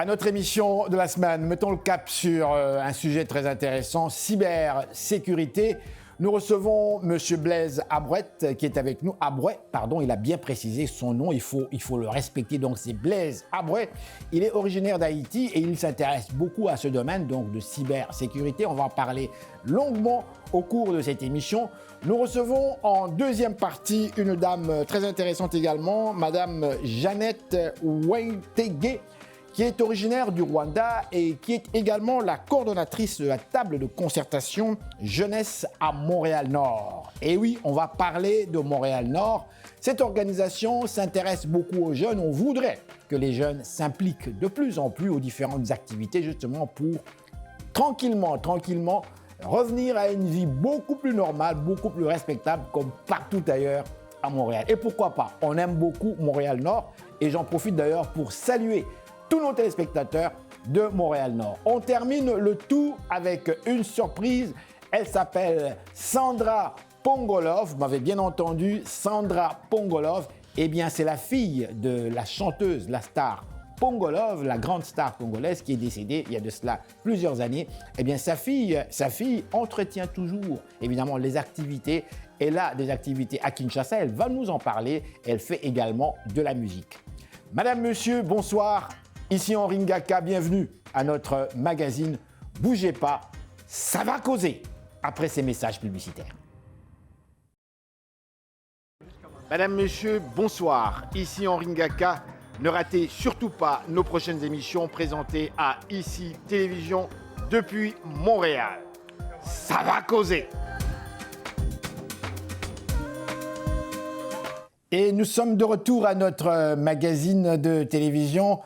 À notre émission de la semaine, mettons le cap sur un sujet très intéressant, cybersécurité. Nous recevons M. Blaise Abrouet qui est avec nous. Abrouet, pardon, il a bien précisé son nom, il faut le respecter. Donc c'est Blaise Abrouet. Il est originaire d'Haïti et il s'intéresse beaucoup à ce domaine donc de cybersécurité. On va en parler longuement au cours de cette émission. Nous recevons en deuxième partie une dame très intéressante également, Madame Jeannette Waitege, qui est originaire du Rwanda et qui est également la coordonnatrice de la table de concertation jeunesse à Montréal-Nord. Et oui, on va parler de Montréal-Nord. Cette organisation s'intéresse beaucoup aux jeunes. On voudrait que les jeunes s'impliquent de plus en plus aux différentes activités, justement pour tranquillement, revenir à une vie beaucoup plus normale, beaucoup plus respectable, comme partout ailleurs à Montréal. Et pourquoi pas? On aime beaucoup Montréal-Nord et j'en profite d'ailleurs pour saluer tous nos téléspectateurs de Montréal-Nord. On termine le tout avec une surprise. Elle s'appelle Sandra Pongolov. Vous m'avez bien entendu, Sandra Pongolov. Eh bien, c'est la fille de la chanteuse, la star Pongolov, la grande star congolaise qui est décédée il y a de cela plusieurs années. Eh bien, sa fille entretient toujours, évidemment, les activités. Elle a des activités à Kinshasa. Elle va nous en parler. Elle fait également de la musique. Madame, monsieur, bonsoir. Ici Henri Ngaka, bienvenue à notre magazine. Bougez pas, ça va causer après ces messages publicitaires. Madame, monsieur, bonsoir. Ici Henri Ngaka. Ne ratez surtout pas nos prochaines émissions présentées à ICI Télévision depuis Montréal. Ça va causer. Et nous sommes de retour à notre magazine de télévision.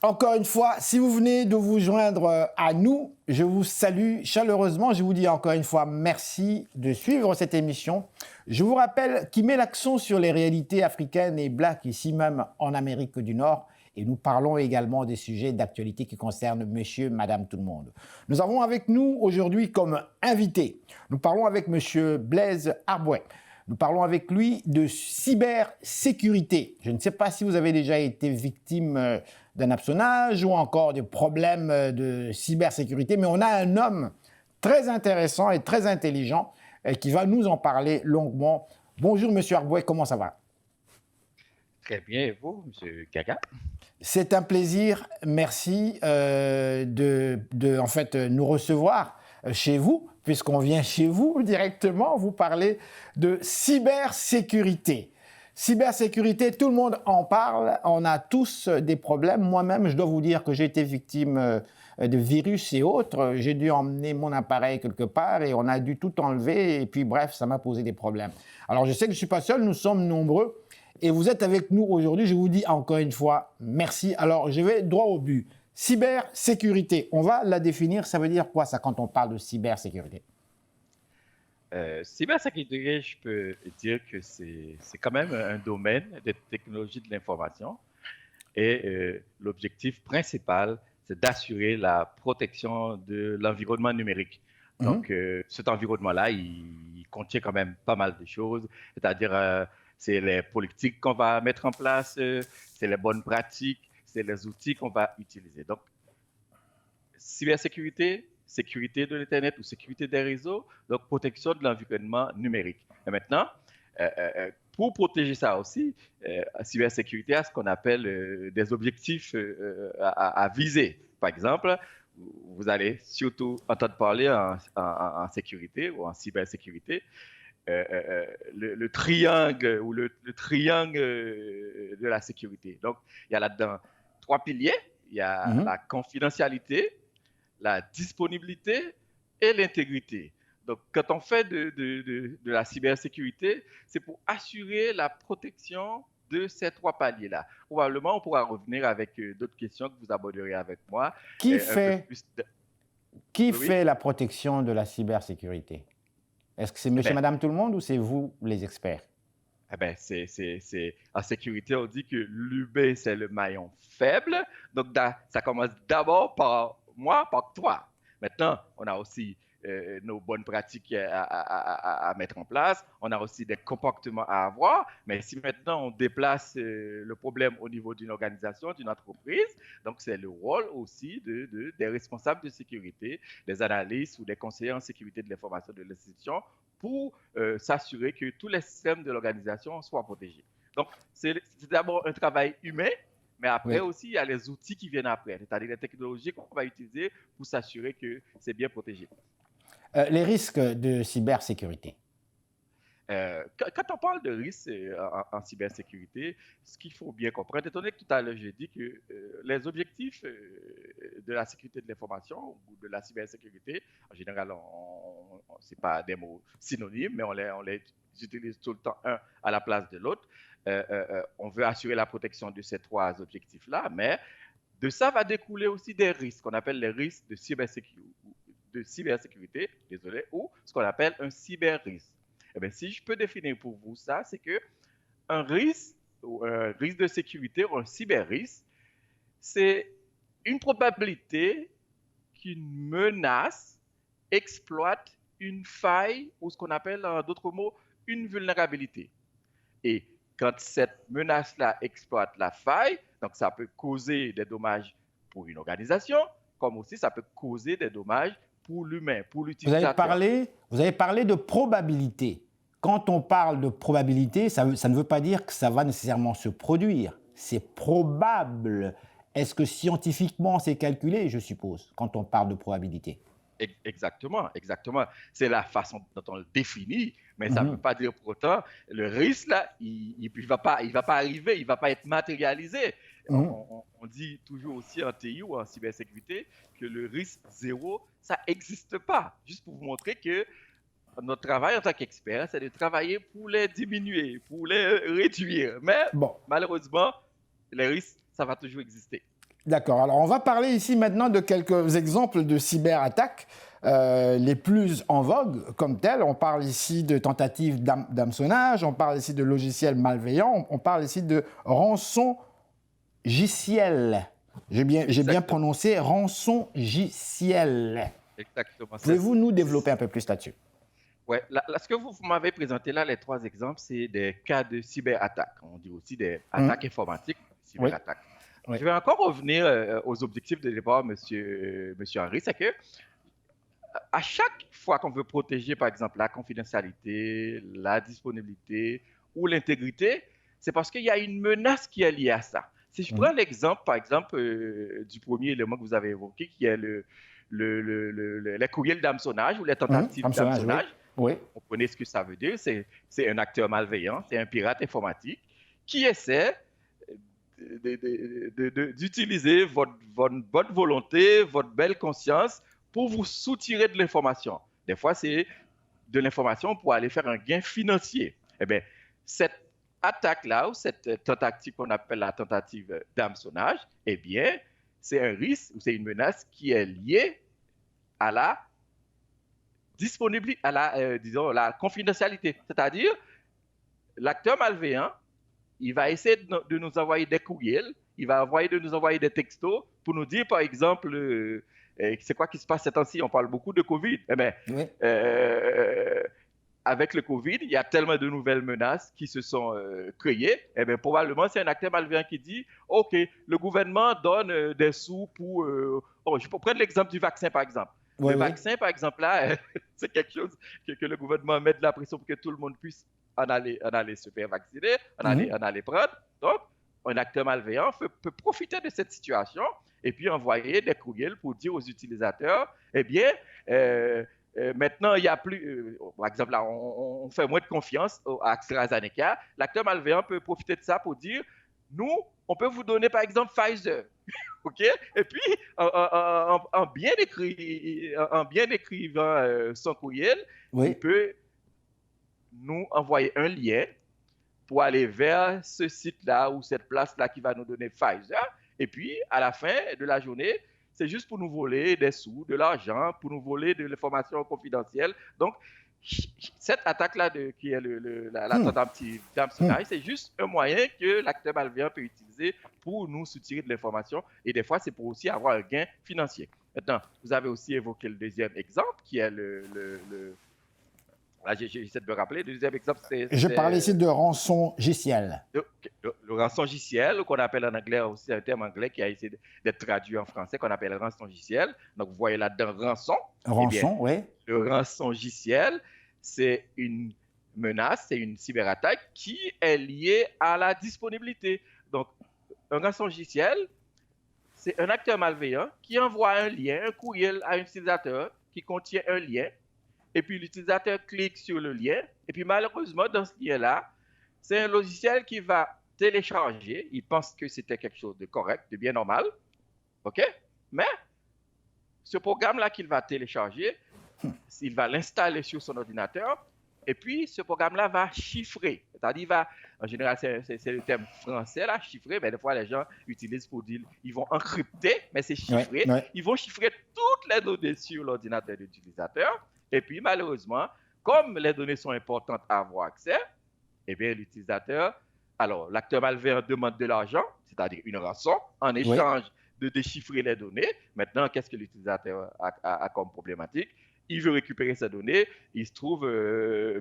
Encore une fois, si vous venez de vous joindre à nous, je vous salue chaleureusement. Je vous dis encore une fois merci de suivre cette émission. Je vous rappelle qu'il met l'accent sur les réalités africaines et black, ici même en Amérique du Nord. Et nous parlons également des sujets d'actualité qui concernent monsieur, madame, tout le monde. Nous avons avec nous aujourd'hui comme invité, nous parlons avec monsieur Blaise Abrouet. Nous parlons avec lui de cybersécurité. Je ne sais pas si vous avez déjà été victime d'un hameçonnage ou encore de problèmes de cybersécurité, mais on a un homme très intéressant et très intelligent qui va nous en parler longuement. Bonjour, monsieur Abrouet, comment ça va? Très bien, et vous, monsieur Gaga? C'est un plaisir, merci en fait, nous recevoir chez vous, puisqu'on vient chez vous directement vous parler de cybersécurité. Cybersécurité, tout le monde en parle, on a tous des problèmes. Moi-même, je dois vous dire que j'ai été victime de virus et autres. J'ai dû emmener mon appareil quelque part et on a dû tout enlever et puis bref, ça m'a posé des problèmes. Alors je sais que je ne suis pas seul, nous sommes nombreux et vous êtes avec nous aujourd'hui. Je vous dis encore une fois merci. Alors je vais droit au but. Cybersécurité, on va la définir, ça veut dire quoi ça quand on parle de cybersécurité? Cybersécurité, je peux dire que c'est quand même un domaine des technologies de l'information et l'objectif principal, c'est d'assurer la protection de l'environnement numérique. Donc, cet environnement-là, il contient quand même pas mal de choses, c'est-à-dire c'est les politiques qu'on va mettre en place, c'est les bonnes pratiques, c'est les outils qu'on va utiliser. Donc, cybersécurité, sécurité de l'Internet ou sécurité des réseaux, donc protection de l'environnement numérique. Et maintenant, pour protéger ça aussi, cybersécurité a ce qu'on appelle des objectifs à viser. Par exemple, vous allez surtout entendre parler en sécurité ou en cybersécurité, le triangle ou le triangle de la sécurité. Donc, il y a là-dedans 3 piliers. Il y a la confidentialité, la disponibilité et l'intégrité. Donc, quand on fait de la cybersécurité, c'est pour assurer la protection de ces 3 paliers-là. Probablement, on pourra revenir avec d'autres questions que vous aborderez avec moi. Qui fait la protection de la cybersécurité? Est-ce que c'est monsieur, madame, tout le monde ou c'est vous, les experts? Eh bien, en sécurité, on dit que l'humain, c'est le maillon faible. Donc, ça commence d'abord par moi, par toi. Maintenant, on a aussi nos bonnes pratiques à mettre en place, on a aussi des comportements à avoir, mais si maintenant on déplace le problème au niveau d'une organisation, d'une entreprise, donc c'est le rôle aussi des responsables de sécurité, des analystes ou des conseillers en sécurité de l'information de l'institution pour s'assurer que tous les systèmes de l'organisation soient protégés. Donc, c'est d'abord un travail humain, mais après aussi, il y a les outils qui viennent après, c'est-à-dire les technologies qu'on va utiliser pour s'assurer que c'est bien protégé. Les risques de cybersécurité. Quand on parle de risques en cybersécurité, ce qu'il faut bien comprendre, étant donné que tout à l'heure j'ai dit que les objectifs de la sécurité de l'information ou de la cybersécurité, en général, ce n'est pas des mots synonymes, mais on les utilise tout le temps un à la place de l'autre. On veut assurer la protection de ces trois objectifs-là, mais de ça va découler aussi des risques qu'on appelle les risques de cybersécurité, désolé, ou ce qu'on appelle un cyber-risque. Eh bien, si je peux définir pour vous ça, c'est que un risque de sécurité ou un cyber-risque, c'est une probabilité qu'une menace exploite une faille ou ce qu'on appelle en d'autres mots une vulnérabilité. Et quand cette menace-là exploite la faille, donc ça peut causer des dommages pour une organisation, comme aussi ça peut causer des dommages pour l'humain, pour l'utilisateur. Vous avez parlé de probabilité. Quand on parle de probabilité, ça ne veut pas dire que ça va nécessairement se produire. C'est probable. Est-ce que scientifiquement c'est calculé, je suppose, quand on parle de probabilité? Exactement. C'est la façon dont on le définit, mais ça ne veut pas dire pour autant le risque là, il va pas arriver, il va pas être matérialisé. On dit toujours aussi en TI ou en cybersécurité que le risque zéro, ça n'existe pas. Juste pour vous montrer que notre travail en tant qu'expert, c'est de travailler pour les diminuer, pour les réduire. Mais malheureusement, les risques, ça va toujours exister. D'accord. Alors, on va parler ici maintenant de quelques exemples de cyberattaques les plus en vogue comme telles. On parle ici de tentatives d'hameçonnage, on parle ici de logiciels malveillants, on parle ici de rançongiciel. J'ai bien prononcé rançongiciel. Exactement. Pouvez-vous nous développer un peu plus là-dessus? Oui, ce que vous m'avez présenté là, les trois exemples, c'est des cas de cyberattaques. On dit aussi des attaques informatiques, cyberattaques. Oui. Je vais encore revenir aux objectifs de départ, monsieur Henry, c'est que à chaque fois qu'on veut protéger, par exemple, la confidentialité, la disponibilité ou l'intégrité, c'est parce qu'il y a une menace qui est liée à ça. Si je prends l'exemple, par exemple, du premier élément que vous avez évoqué, qui est les courriels d'hameçonnage ou les tentatives d'hameçonnage, oui. Vous comprenez ce que ça veut dire, c'est un acteur malveillant, c'est un pirate informatique qui essaie d'utiliser votre bonne volonté, votre belle conscience pour vous soutirer de l'information. Des fois, c'est de l'information pour aller faire un gain financier. Eh bien, cette attaque-là ou cette tentative qu'on appelle la tentative d'hameçonnage, eh bien, c'est un risque ou c'est une menace qui est liée à la disponibilité, à la confidentialité. C'est-à-dire, l'acteur malveillant, il va essayer de nous envoyer des courriels, il va nous envoyer des textos pour nous dire, par exemple, c'est quoi qui se passe ces temps-ci? On parle beaucoup de Covid. Eh bien, avec le Covid, il y a tellement de nouvelles menaces qui se sont créées. Eh bien, probablement, c'est un acteur malveillant qui dit, OK, le gouvernement donne des sous pour... je peux prendre l'exemple du vaccin, par exemple. Le vaccin, par exemple, là, c'est quelque chose que le gouvernement met de la pression pour que tout le monde puisse en aller se faire vacciner, en aller prendre. Donc, un acteur malveillant peut profiter de cette situation et puis envoyer des courriels pour dire aux utilisateurs, eh bien, maintenant, il n'y a plus, par exemple, là, on fait moins de confiance à AstraZeneca. L'acteur malveillant peut profiter de ça pour dire, nous, on peut vous donner, par exemple, Pfizer. OK? Et puis, en bien écrivant son courriel, il peut nous envoyer un lien pour aller vers ce site-là ou cette place-là qui va nous donner Pfizer. Et puis, à la fin de la journée, c'est juste pour nous voler des sous, de l'argent, pour nous voler de l'information confidentielle. Donc, cette attaque-là, qui est la tentative d'hameçonnage, c'est juste un moyen que l'acteur malveillant peut utiliser pour nous soutirer de l'information. Et des fois, c'est pour aussi avoir un gain financier. Maintenant, vous avez aussi évoqué le deuxième exemple, qui est là, j'essaie de me rappeler. Le deuxième exemple, Je parlais ici de rançon logiciel. le rançongiciel, qu'on appelle en anglais aussi un terme anglais qui a essayé d'être traduit en français, qu'on appelle rançongiciel. Donc, vous voyez là-dedans rançon. Rançon, oui. Le rançongiciel, c'est une menace, c'est une cyberattaque qui est liée à la disponibilité. Donc, un rançongiciel, c'est un acteur malveillant qui envoie un lien, un courriel à un utilisateur qui contient un lien, et puis l'utilisateur clique sur le lien, et puis malheureusement, dans ce lien-là, c'est un logiciel qui va télécharger, il pense que c'était quelque chose de correct, de bien normal, OK? Mais ce programme-là qu'il va télécharger, il va l'installer sur son ordinateur, et puis ce programme-là va chiffrer. C'est-à-dire, en général, c'est le terme français, là, chiffrer, mais des fois, les gens utilisent pour dire, ils vont encrypter, mais c'est chiffrer. Ouais. Ils vont chiffrer toutes les données sur l'ordinateur de l'utilisateur, et puis malheureusement, comme les données sont importantes à avoir accès, eh bien, l'utilisateur, alors, l'acteur malveillant demande de l'argent, c'est-à-dire une rançon, en échange de déchiffrer les données. Maintenant, qu'est-ce que l'utilisateur a comme problématique? Il veut récupérer ces données. Il se trouve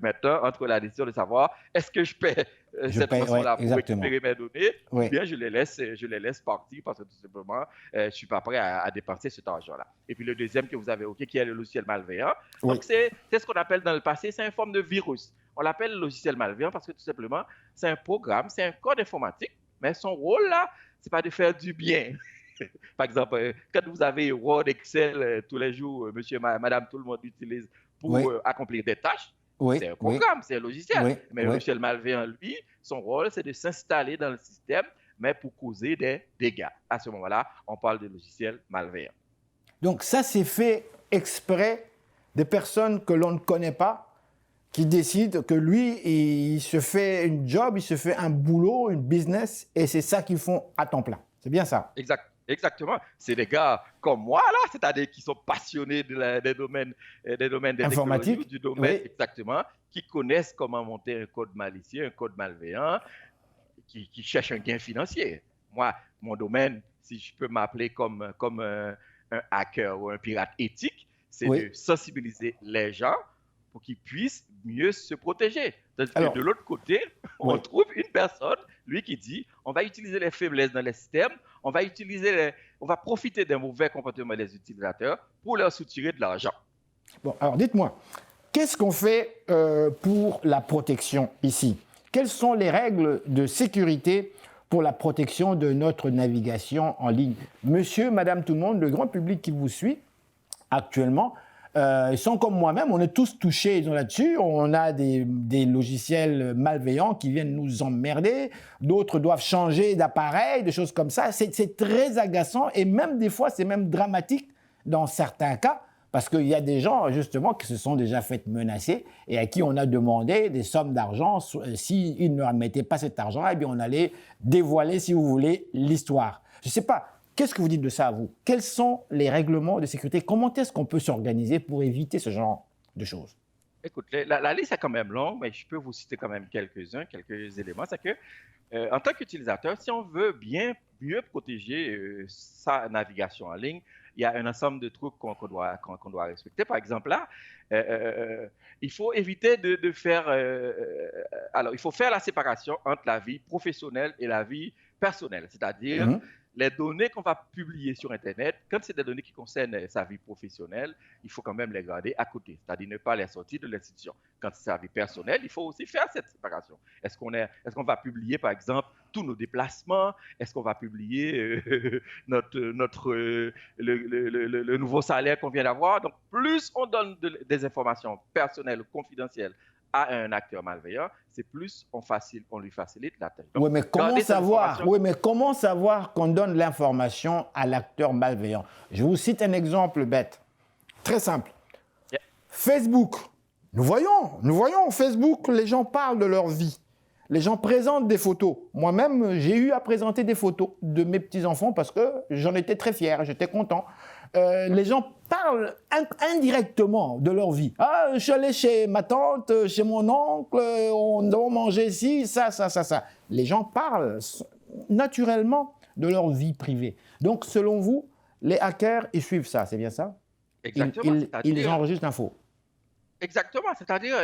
maintenant entre la décision de savoir est-ce que je paie cette rançon-là pour récupérer mes données ou bien je les laisse partir parce que tout simplement, je ne suis pas prêt à dépenser cet argent-là. Et puis le deuxième que vous avez évoqué, qui est le logiciel malveillant. Donc, c'est ce qu'on appelle dans le passé, c'est une forme de virus. On l'appelle logiciel malveillant parce que tout simplement, c'est un programme, c'est un code informatique, mais son rôle là, ce n'est pas de faire du bien. Par exemple, quand vous avez Word, Excel, tous les jours, monsieur, madame, tout le monde utilise pour accomplir des tâches, c'est un programme, c'est un logiciel. Mais le logiciel malveillant, lui, son rôle, c'est de s'installer dans le système, mais pour causer des dégâts. À ce moment-là, on parle de logiciel malveillant. Donc ça, c'est fait exprès des personnes que l'on ne connaît pas, qui décident que lui, il se fait une job, il se fait un boulot, une business, et c'est ça qu'ils font à temps plein. C'est bien ça? Exactement. C'est des gars comme moi, là, c'est-à-dire qui sont passionnés des domaines des informatiques, du domaine, exactement, qui connaissent comment monter un code malicieux, un code malveillant, qui cherchent un gain financier. Moi, mon domaine, si je peux m'appeler comme un hacker ou un pirate éthique, c'est de sensibiliser les gens pour qu'ils puissent mieux se protéger. Tandis que de l'autre côté, on trouve une personne, lui, qui dit on va utiliser les faiblesses dans les systèmes, on va profiter des mauvais comportements des utilisateurs pour leur soutirer de l'argent. Bon, alors dites-moi, qu'est-ce qu'on fait pour la protection ici? Quelles sont les règles de sécurité pour la protection de notre navigation en ligne? Monsieur, madame, tout le monde, le grand public qui vous suit actuellement, ils sont comme moi-même, on est tous touchés là-dessus. On a des logiciels malveillants qui viennent nous emmerder. D'autres doivent changer d'appareil, des choses comme ça. C'est très agaçant et même des fois, c'est même dramatique dans certains cas parce qu'il y a des gens, justement, qui se sont déjà fait menacer et à qui on a demandé des sommes d'argent. S'ils ne remettaient pas cet argent, eh bien, on allait dévoiler, si vous voulez, l'histoire. Je ne sais pas. Qu'est-ce que vous dites de ça à vous? Quels sont les règlements de sécurité? Comment est-ce qu'on peut s'organiser pour éviter ce genre de choses? Écoute, la liste est quand même longue, mais je peux vous citer quand même quelques éléments. C'est que, en tant qu'utilisateur, si on veut mieux protéger sa navigation en ligne, il y a un ensemble de trucs qu'on doit respecter. Par exemple, là, il faut éviter de faire... alors, il faut faire la séparation entre la vie professionnelle et la vie personnelle. C'est-à-dire... Les données qu'on va publier sur Internet, quand c'est des données qui concernent sa vie professionnelle, il faut quand même les garder à côté, c'est-à-dire ne pas les sortir de l'institution. Quand c'est sa vie personnelle, il faut aussi faire cette séparation. Est-ce qu'on va publier, par exemple, tous nos déplacements? Est-ce qu'on va publier le nouveau salaire qu'on vient d'avoir? Donc, plus on donne des informations personnelles, confidentielles, à un acteur malveillant, c'est plus on lui facilite la tâche. Oui, mais comment savoir qu'on donne l'information à l'acteur malveillant? Je vous cite un exemple bête, très simple. Facebook. Nous voyons Facebook, les gens parlent de leur vie. Les gens présentent des photos. Moi-même, j'ai eu à présenter des photos de mes petits-enfants parce que j'en étais très fier, j'étais content. Les gens parlent indirectement de leur vie. Ah, je suis allé chez ma tante, chez mon oncle, on doit manger ci, ça. Les gens parlent naturellement de leur vie privée. Donc, selon vous, Les hackers, ils suivent ça, c'est bien ça? Exactement. Ils enregistrent l'info. Exactement, c'est-à-dire,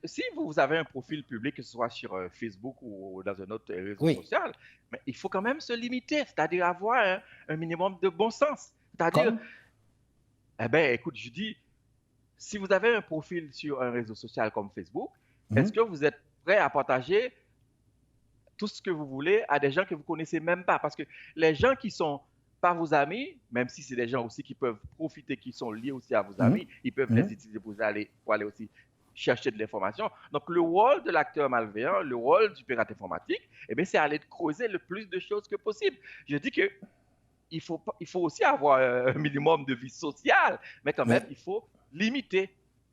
si vous avez un profil public, que ce soit sur Facebook ou dans un autre réseau Oui. social, mais il faut quand même se limiter, c'est-à-dire avoir un minimum de bon sens. C'est-à-dire, Comme? eh bien, écoute, je dis, si vous avez un profil sur un réseau social comme Facebook, est-ce Mhm. que vous êtes prêt à partager tout ce que vous voulez à des gens que vous connaissez même pas? Parce que les gens qui sont pas vos amis, même si c'est des gens aussi qui peuvent profiter, qui sont liés aussi à vos Mhm. amis, ils peuvent les Mhm. utiliser pour aller aussi chercher de l'information. Donc, le rôle de l'acteur malveillant, le rôle du pirate informatique, eh bien, c'est aller creuser le plus de choses que possible. Je dis que il faut aussi avoir un minimum de vie sociale, mais quand Oui. même, il faut limiter.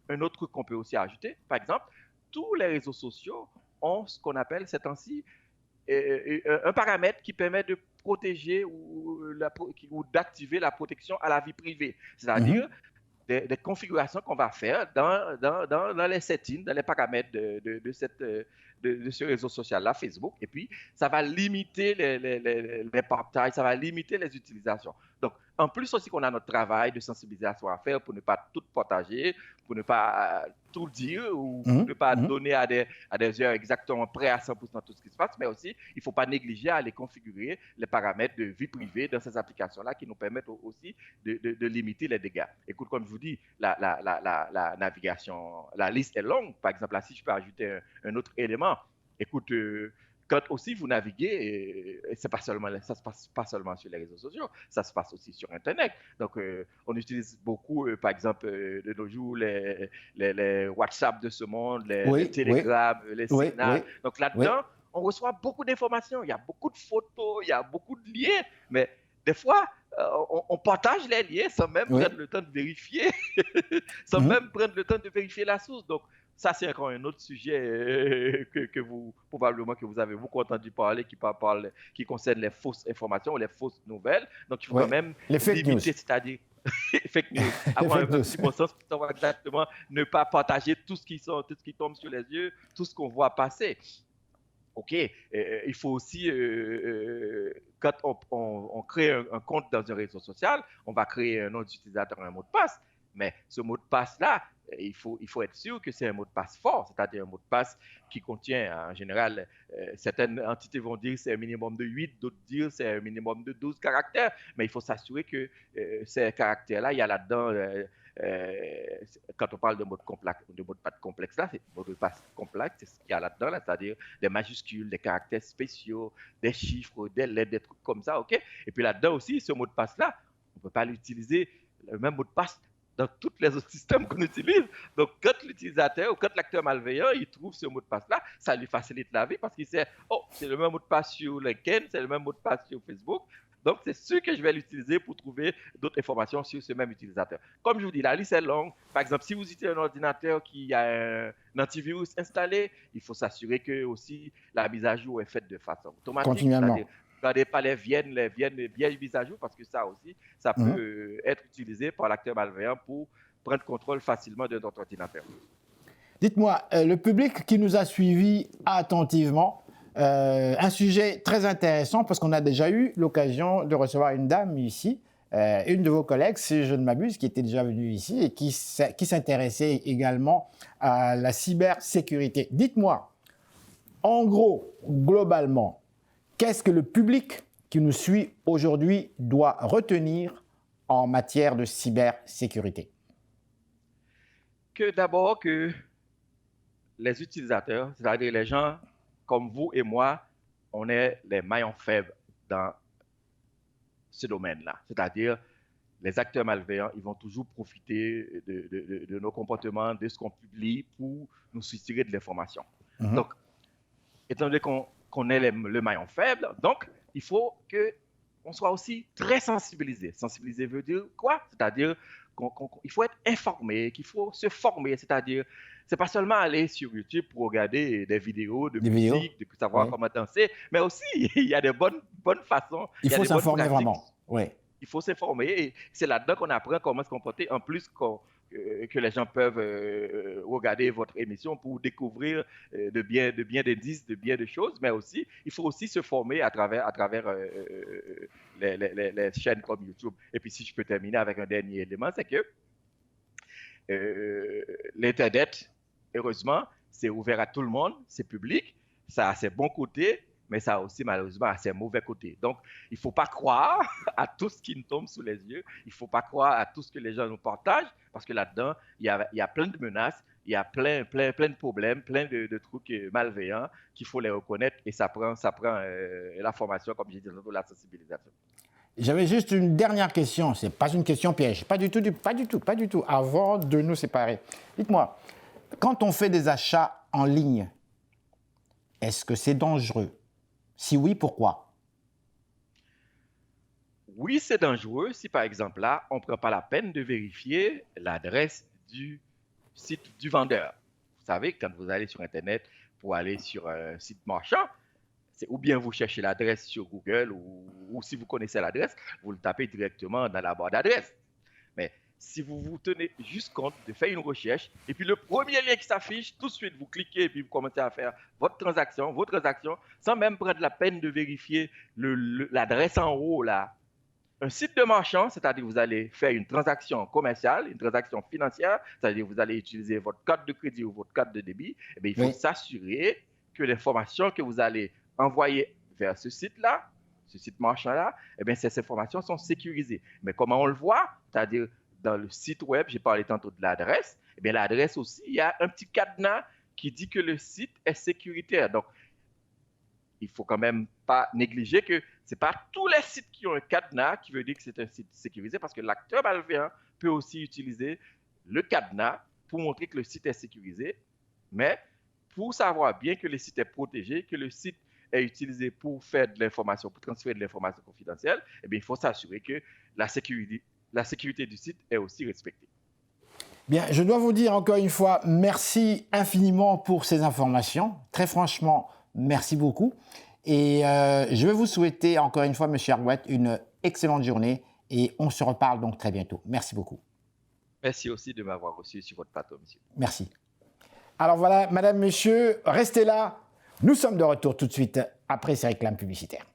Un autre truc qu'on peut aussi ajouter, par exemple, tous les réseaux sociaux ont ce qu'on appelle ces temps-ci un paramètre qui permet de protéger ou d'activer la protection à la vie privée. Mhm. C'est-à-dire des configurations qu'on va faire dans les settings, dans les paramètres de ce réseau social-là, Facebook. Et puis, ça va limiter les partages, ça va limiter les utilisations. Donc, en plus aussi qu'on a notre travail de sensibilisation à faire pour ne pas tout partager, pour ne pas tout dire ou pour Mhm. ne pas Mhm. donner à des heures exactement près à 100% tout ce qui se passe, mais aussi, il ne faut pas négliger à aller configurer les paramètres de vie privée dans ces applications-là qui nous permettent aussi de limiter les dégâts. Écoute, comme je vous dis, la navigation, la liste est longue. Par exemple, là, si je peux ajouter un autre élément, écoute, quand aussi vous naviguez, c'est pas seulement, ça se passe pas seulement sur les réseaux sociaux, ça se passe aussi sur Internet. Donc, on utilise beaucoup, par exemple, de nos jours, les WhatsApp de ce monde, les Oui, oui, Telegram, les oui, Signal. oui, Donc oui. là-dedans, on reçoit beaucoup d'informations. Il y a beaucoup de photos, il y a beaucoup de liens, mais des fois, on partage les liens sans même Oui. prendre le temps de vérifier, sans Mhm. même prendre le temps de vérifier la source. Donc, ça, c'est encore un autre sujet que vous, probablement, que vous avez beaucoup entendu parler, qui concerne les fausses informations ou les fausses nouvelles. Donc, il faut Oui. quand même Les fake news. limiter, c'est-à-dire fake news, Les avoir fake un news. petit bon sens pour savoir exactement ne pas partager tout ce qui tombe sur les yeux, tout ce qu'on voit passer. OK, il faut aussi, quand on crée un compte dans un réseau social, on va créer un nom d'utilisateur, un mot de passe. Mais ce mot de passe-là, il faut être sûr que c'est un mot de passe fort, c'est-à-dire un mot de passe qui contient, en général, certaines entités vont dire c'est un minimum de 8, d'autres dire c'est un minimum de 12 caractères, mais il faut s'assurer que ces caractères-là, il y a là-dedans quand on parle de mot de passe complexe, là, c'est mot de passe complexe, c'est ce qu'il y a là-dedans, là, c'est-à-dire des majuscules, des caractères spéciaux, des chiffres, des lettres, des trucs comme ça, ok? Et puis là-dedans aussi, ce mot de passe-là, on ne peut pas l'utiliser, le même mot de passe dans tous les autres systèmes qu'on utilise. Donc, quand l'utilisateur ou quand l'acteur malveillant, il trouve ce mot de passe-là, ça lui facilite la vie parce qu'il sait, oh, c'est le même mot de passe sur LinkedIn, c'est le même mot de passe sur Facebook. Donc, c'est sûr que je vais l'utiliser pour trouver d'autres informations sur ce même utilisateur. Comme je vous dis, la liste est longue. Par exemple, si vous utilisez un ordinateur qui a un antivirus installé, il faut s'assurer que aussi la mise à jour est faite de façon automatique, c'est-à-dire Continuellement. regardez pas les vieilles mises à jour parce que ça aussi, ça peut Mhm. être utilisé par l'acteur malveillant pour prendre contrôle facilement de notre ordinateur. Dites-moi, le public qui nous a suivis attentivement, un sujet très intéressant parce qu'on a déjà eu l'occasion de recevoir une dame ici, une de vos collègues, si je ne m'abuse, qui était déjà venue ici et qui s'intéressait également à la cybersécurité. Dites-moi, en gros, globalement, qu'est-ce que le public qui nous suit aujourd'hui doit retenir en matière de cybersécurité? Que d'abord que les utilisateurs, c'est-à-dire les gens comme vous et moi, on est les maillons faibles dans ce domaine-là. C'est-à-dire, les acteurs malveillants, ils vont toujours profiter de nos comportements, de ce qu'on publie pour nous soutirer de l'information. Mhm. Donc, étant donné qu'on est le maillon faible, donc, il faut qu'on soit aussi très sensibilisé. Sensibilisé veut dire quoi? C'est-à-dire qu'il faut être informé, qu'il faut se former, c'est-à-dire c'est pas seulement aller sur YouTube pour regarder des vidéos de Des vidéos? musique, de savoir Oui. comment danser, mais aussi il y a des bonnes façons, Il il y a faut des bonnes s'informer pratiques. vraiment. Oui. Il faut s'informer et c'est là-dedans qu'on apprend comment se comporter. En plus, que les gens peuvent regarder votre émission pour découvrir de bien d'indices, de bien de choses, mais aussi, il faut aussi se former à travers les chaînes comme YouTube. Et puis, si je peux terminer avec un dernier élément, c'est que l'Internet, heureusement, c'est ouvert à tout le monde, c'est public, ça a ses bons côtés, mais ça a aussi malheureusement ses mauvais côtés. Donc, il ne faut pas croire à tout ce qui nous tombe sous les yeux, il ne faut pas croire à tout ce que les gens nous partagent, parce que là-dedans, il y a plein de menaces, il y a plein de problèmes, plein de trucs malveillants qu'il faut les reconnaître, et ça prend la formation, comme j'ai dit, la sensibilisation. J'avais juste une dernière question, ce n'est pas une question piège, pas du tout, avant de nous séparer. Dites-moi, quand on fait des achats en ligne, est-ce que c'est dangereux? Si oui, pourquoi? Oui, c'est dangereux si, par exemple, là, on ne prend pas la peine de vérifier l'adresse du site du vendeur. Vous savez, quand vous allez sur Internet pour aller sur un site marchand, ou bien vous cherchez l'adresse sur Google ou si vous connaissez l'adresse, vous le tapez directement dans la barre d'adresse. Mais si vous vous tenez juste compte de faire une recherche et puis le premier lien qui s'affiche, tout de suite vous cliquez et puis vous commencez à faire vos transactions sans même prendre la peine de vérifier l'adresse en haut là. Un site de marchand, c'est-à-dire vous allez faire une transaction commerciale, une transaction financière, c'est-à-dire vous allez utiliser votre carte de crédit ou votre carte de débit, et bien, il faut s'assurer que l'information que vous allez envoyer vers ce site-là, ce site marchand-là, eh bien, ces informations sont sécurisées. Mais comment on le voit, c'est-à-dire dans le site web, j'ai parlé tantôt de l'adresse, eh bien, l'adresse aussi, il y a un petit cadenas qui dit que le site est sécuritaire. Donc, il ne faut quand même pas négliger que ce n'est pas tous les sites qui ont un cadenas qui veut dire que c'est un site sécurisé, parce que l'acteur malveillant peut aussi utiliser le cadenas pour montrer que le site est sécurisé. Mais pour savoir bien que le site est protégé, que le site est utilisé pour faire de l'information, pour transférer de l'information confidentielle, eh bien, il faut s'assurer que la sécurité du site est aussi respectée. Bien, je dois vous dire encore une fois, merci infiniment pour ces informations. Très franchement, merci beaucoup. Et je vais vous souhaiter encore une fois, M. Arouet, une excellente journée et on se reparle donc très bientôt. Merci beaucoup. Merci aussi de m'avoir reçu sur votre plateau, monsieur. Merci. Alors voilà, madame, monsieur, restez là. Nous sommes de retour tout de suite après ces réclames publicitaires.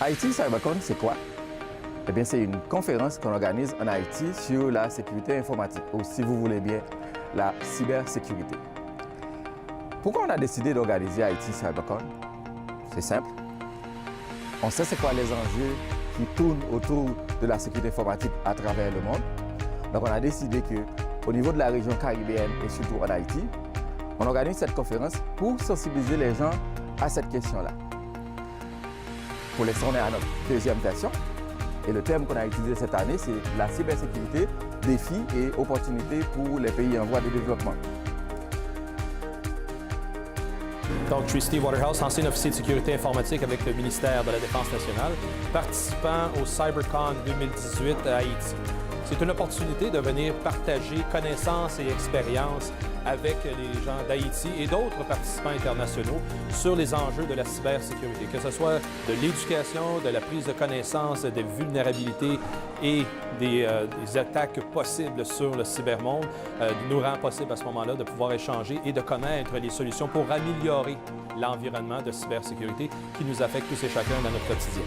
Haïti Cybercon, c'est quoi? Eh bien, c'est une conférence qu'on organise en Haïti sur la sécurité informatique, ou si vous voulez bien, la cybersécurité. Pourquoi on a décidé d'organiser Haïti Cybercon? C'est simple. On sait c'est quoi les enjeux qui tournent autour de la sécurité informatique à travers le monde. Donc, on a décidé qu'au niveau de la région caribéenne et surtout en Haïti, on organise cette conférence pour sensibiliser les gens à cette question-là. Pour l'instant, on est à notre deuxième version. Et le terme qu'on a utilisé cette année, c'est la cybersécurité, défis et opportunités pour les pays en voie de développement. Donc, je suis Steve Waterhouse, ancien officier de sécurité informatique avec le ministère de la Défense nationale, participant au CyberCon 2018 à Haïti. C'est une opportunité de venir partager connaissances et expériences avec les gens d'Haïti et d'autres participants internationaux sur les enjeux de la cybersécurité, que ce soit de l'éducation, de la prise de connaissance des vulnérabilités et des attaques possibles sur le cybermonde, nous rend possible à ce moment-là de pouvoir échanger et de connaître les solutions pour améliorer l'environnement de cybersécurité qui nous affecte tous et chacun dans notre quotidien.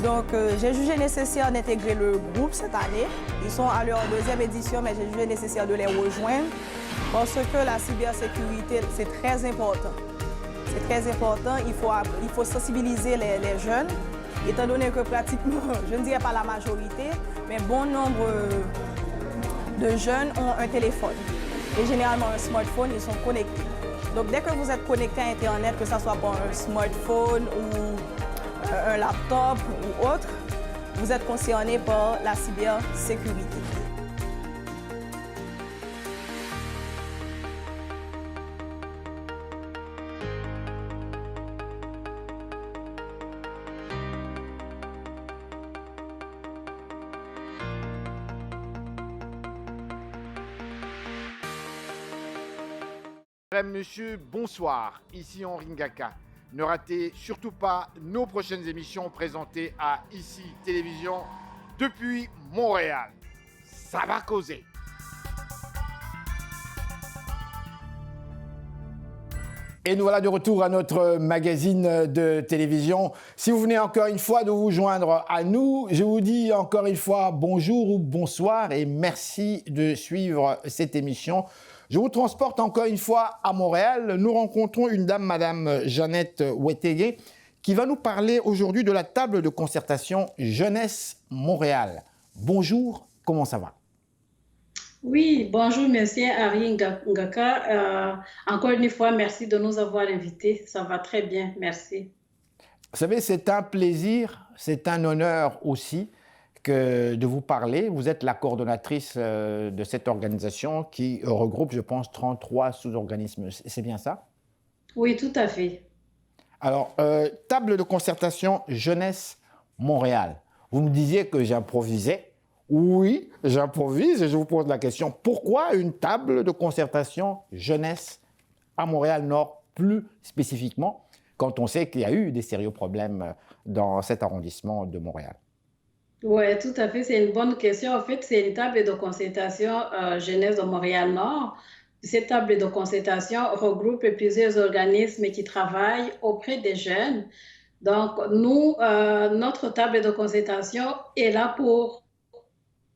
Donc, j'ai jugé nécessaire d'intégrer le groupe cette année. Ils sont à leur deuxième édition, mais j'ai jugé nécessaire de les rejoindre parce que la cybersécurité, c'est très important. C'est très important. Il faut sensibiliser les jeunes, étant donné que pratiquement, je ne dirais pas la majorité, mais bon nombre de jeunes ont un téléphone. Et généralement, un smartphone, ils sont connectés. Donc, dès que vous êtes connecté à Internet, que ce soit pour un smartphone ou un laptop ou autre, vous êtes concerné par la cybersécurité. Mesdames, Messieurs, bonsoir. Ici Henri Ngaka. Ne ratez surtout pas nos prochaines émissions présentées à ICI Télévision depuis Montréal. Ça va causer. Et nous voilà de retour à notre magazine de télévision. Si vous venez encore une fois de vous joindre à nous, je vous dis encore une fois bonjour ou bonsoir et merci de suivre cette émission. Je vous transporte encore une fois à Montréal. Nous rencontrons une dame, Madame Jeannette Wetege, qui va nous parler aujourd'hui de la table de concertation Jeunesse Montréal. Bonjour, comment ça va? Oui, bonjour, monsieur Ari Ngaka. Encore une fois, merci de nous avoir invités. Ça va très bien, merci. Vous savez, c'est un plaisir, c'est un honneur aussi de vous parler. Vous êtes la coordonnatrice de cette organisation qui regroupe, je pense, 33 sous-organismes. C'est bien ça? Oui, tout à fait. Alors, table de concertation Jeunesse Montréal. Vous me disiez que j'improvisais. Oui, j'improvise et je vous pose la question. Pourquoi une table de concertation jeunesse à Montréal-Nord, plus spécifiquement, quand on sait qu'il y a eu des sérieux problèmes dans cet arrondissement de Montréal? Oui, tout à fait. C'est une bonne question. En fait, c'est une table de concertation jeunesse de Montréal-Nord. Cette table de concertation regroupe plusieurs organismes qui travaillent auprès des jeunes. Donc, nous, notre table de concertation est là pour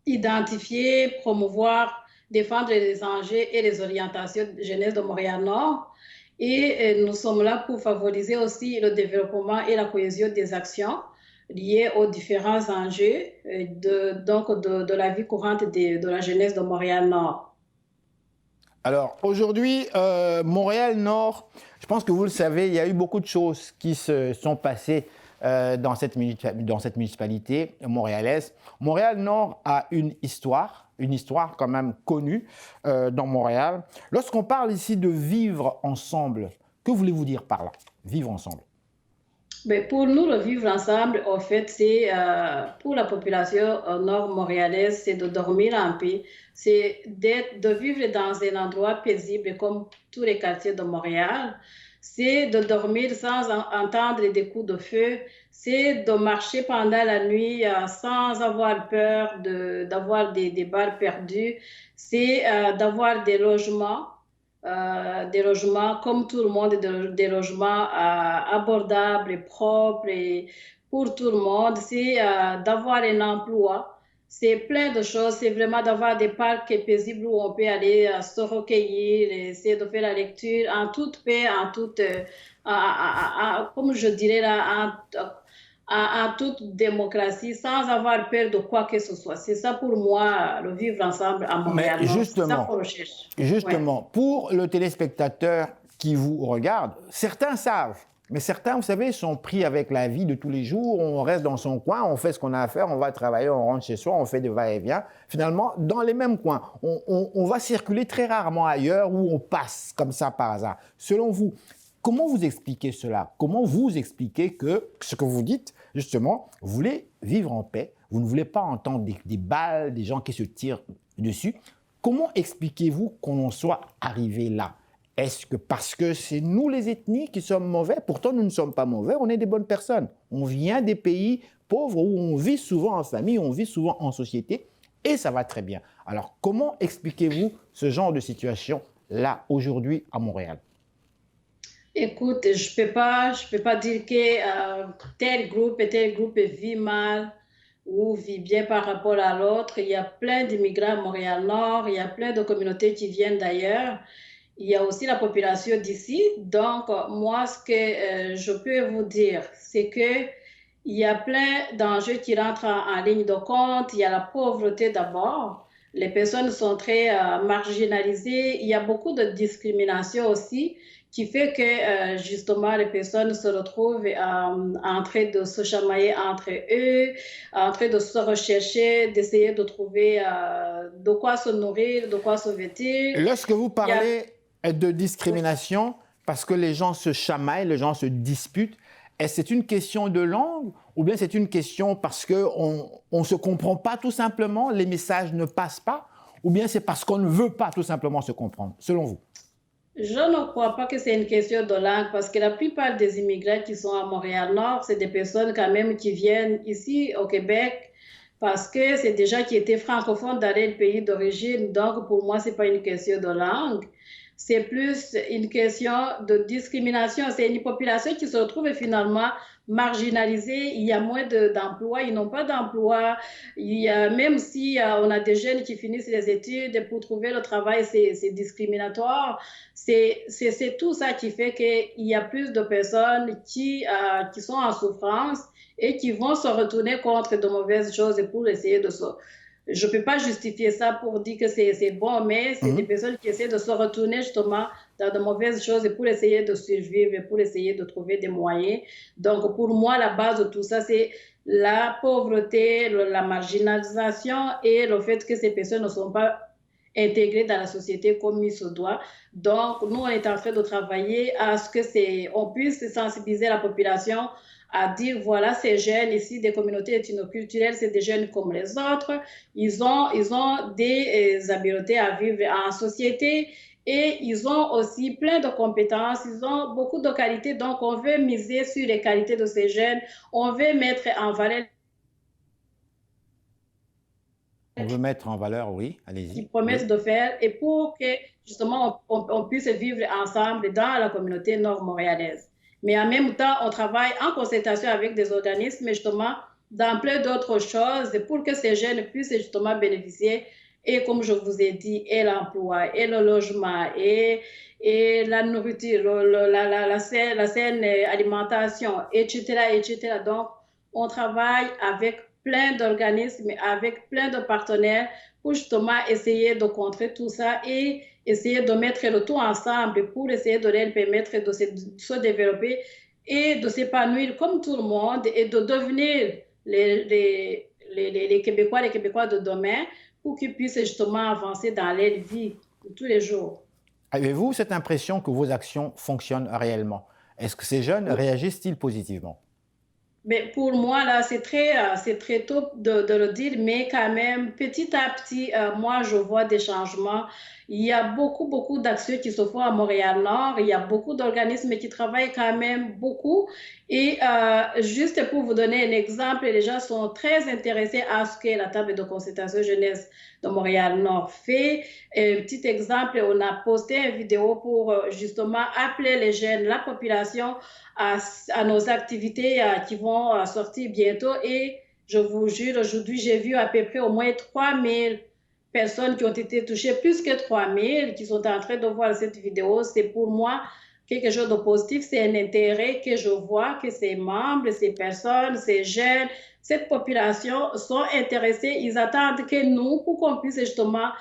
identifier, promouvoir, défendre les enjeux et les orientations de jeunesse de Montréal-Nord. Et nous sommes là pour favoriser aussi le développement et la cohésion des actions liées aux différents enjeux de la vie courante de la jeunesse de Montréal-Nord. Alors, aujourd'hui, Montréal-Nord, je pense que vous le savez, il y a eu beaucoup de choses qui se sont passées dans cette municipalité montréalaise. Montréal-Nord a une histoire quand même connue dans Montréal. Lorsqu'on parle ici de vivre ensemble, que voulez-vous dire par là, vivre ensemble? Mais pour nous, le vivre ensemble, en fait, c'est pour la population nord-montréalaise, c'est de dormir en paix, c'est de vivre dans un endroit paisible comme tous les quartiers de Montréal. C'est de dormir sans entendre des coups de feu, c'est de marcher pendant la nuit sans avoir peur d'avoir des balles perdues, c'est d'avoir des logements comme tout le monde, des logements abordables et propres et pour tout le monde, c'est d'avoir un emploi. C'est plein de choses, c'est vraiment d'avoir des parcs paisibles où on peut aller se recueillir, essayer de faire la lecture en toute paix, en toute, comme je dirais là, en toute démocratie, sans avoir peur de quoi que ce soit. C'est ça pour moi, le vivre ensemble à Montréal. Mais justement, c'est ça qu'on recherche. Justement, ouais. Pour le téléspectateur qui vous regarde, certains savent. Mais certains, vous savez, sont pris avec la vie de tous les jours. On reste dans son coin, on fait ce qu'on a à faire, on va travailler, on rentre chez soi, on fait des va-et-vient. Finalement, dans les mêmes coins, on va circuler très rarement ailleurs où on passe comme ça par hasard. Selon vous, comment vous expliquez cela? Comment vous expliquez que ce que vous dites, justement, vous voulez vivre en paix, vous ne voulez pas entendre des balles, des gens qui se tirent dessus. Comment expliquez-vous qu'on en soit arrivé là? Est-ce que parce que c'est nous les ethnies qui sommes mauvais? Pourtant, nous ne sommes pas mauvais, on est des bonnes personnes. On vient des pays pauvres où on vit souvent en famille, on vit souvent en société et ça va très bien. Alors, comment expliquez-vous ce genre de situation-là aujourd'hui à Montréal? Écoute, je peux pas dire que tel groupe vit mal ou vit bien par rapport à l'autre. Il y a plein d'immigrants à Montréal-Nord, il y a plein de communautés qui viennent d'ailleurs. Il y a aussi la population d'ici. Donc, moi, ce que je peux vous dire, c'est qu'il y a plein d'enjeux qui rentrent en ligne de compte. Il y a la pauvreté d'abord. Les personnes sont très marginalisées. Il y a beaucoup de discrimination aussi qui fait que, justement, les personnes se retrouvent en train de se chamailler entre eux, en train de se rechercher, d'essayer de trouver de quoi se nourrir, de quoi se vêtir. Lorsque vous parlez de discrimination, parce que les gens se chamaillent, les gens se disputent, est-ce que c'est une question de langue ou bien c'est une question parce qu'on ne se comprend pas tout simplement, les messages ne passent pas, ou bien c'est parce qu'on ne veut pas tout simplement se comprendre, selon vous? Je ne crois pas que c'est une question de langue parce que la plupart des immigrés qui sont à Montréal-Nord, c'est des personnes quand même qui viennent ici au Québec parce que c'est déjà qui étaient francophones dans leur pays d'origine. Donc, pour moi, ce n'est pas une question de langue. C'est plus une question de discrimination. C'est une population qui se retrouve finalement marginalisée. Il y a moins d'emplois, ils n'ont pas d'emploi. Même si on a des jeunes qui finissent les études, pour trouver le travail, c'est discriminatoire. C'est tout ça qui fait qu'il y a plus de personnes qui sont en souffrance et qui vont se retourner contre de mauvaises choses pour essayer de se... Je ne peux pas justifier ça pour dire que c'est bon, mais c'est des personnes qui essaient de se retourner justement dans de mauvaises choses pour essayer de survivre, pour essayer de trouver des moyens. Donc, pour moi, la base de tout ça, c'est la pauvreté, la marginalisation et le fait que ces personnes ne sont pas intégrées dans la société comme il se doit. Donc, nous, on est en train de travailler à ce que on puisse sensibiliser la population à dire, voilà, ces jeunes ici des communautés ethnoculturelles, c'est des jeunes comme les autres. Ils ont des habiletés à vivre en société et ils ont aussi plein de compétences, ils ont beaucoup de qualités. Donc, on veut miser sur les qualités de ces jeunes. On veut mettre en valeur... On veut mettre en valeur, oui, allez-y. Ils promettent de faire et pour que, justement, on puisse vivre ensemble dans la communauté nord-montréalaise. Mais en même temps, on travaille en concertation avec des organismes, justement, dans plein d'autres choses pour que ces jeunes puissent justement bénéficier, et comme je vous ai dit, et l'emploi, et le logement, et la nourriture, la saine alimentation, etc., etc. Donc, on travaille avec plein d'organismes, avec plein de partenaires pour justement essayer de contrer tout ça et essayer de mettre le tout ensemble pour essayer de leur permettre de se développer et de s'épanouir comme tout le monde et de devenir les Québécois, les Québécois de demain pour qu'ils puissent justement avancer dans leur vie de tous les jours. Avez-vous cette impression que vos actions fonctionnent réellement? Est-ce que ces jeunes réagissent-ils positivement? Mais pour moi, là, c'est très tôt de le dire, mais quand même, petit à petit, moi, je vois des changements. Il y a beaucoup d'actions qui se font à Montréal-Nord. Il y a beaucoup d'organismes qui travaillent quand même beaucoup. Et juste pour vous donner un exemple, les gens sont très intéressés à ce que la table de concertation jeunesse de Montréal-Nord fait. Un petit exemple, on a posté une vidéo pour justement appeler les jeunes, la population, à nos activités qui vont sortir bientôt. Et je vous jure, aujourd'hui, j'ai vu à peu près au moins 3000 personnes qui ont été touchées, plus que 3000 qui sont en train de voir cette vidéo. C'est pour moi quelque chose de positif. C'est un intérêt que je vois que ces membres, ces personnes, ces jeunes, cette population sont intéressés. Ils attendent que nous, pour qu'on puisse justement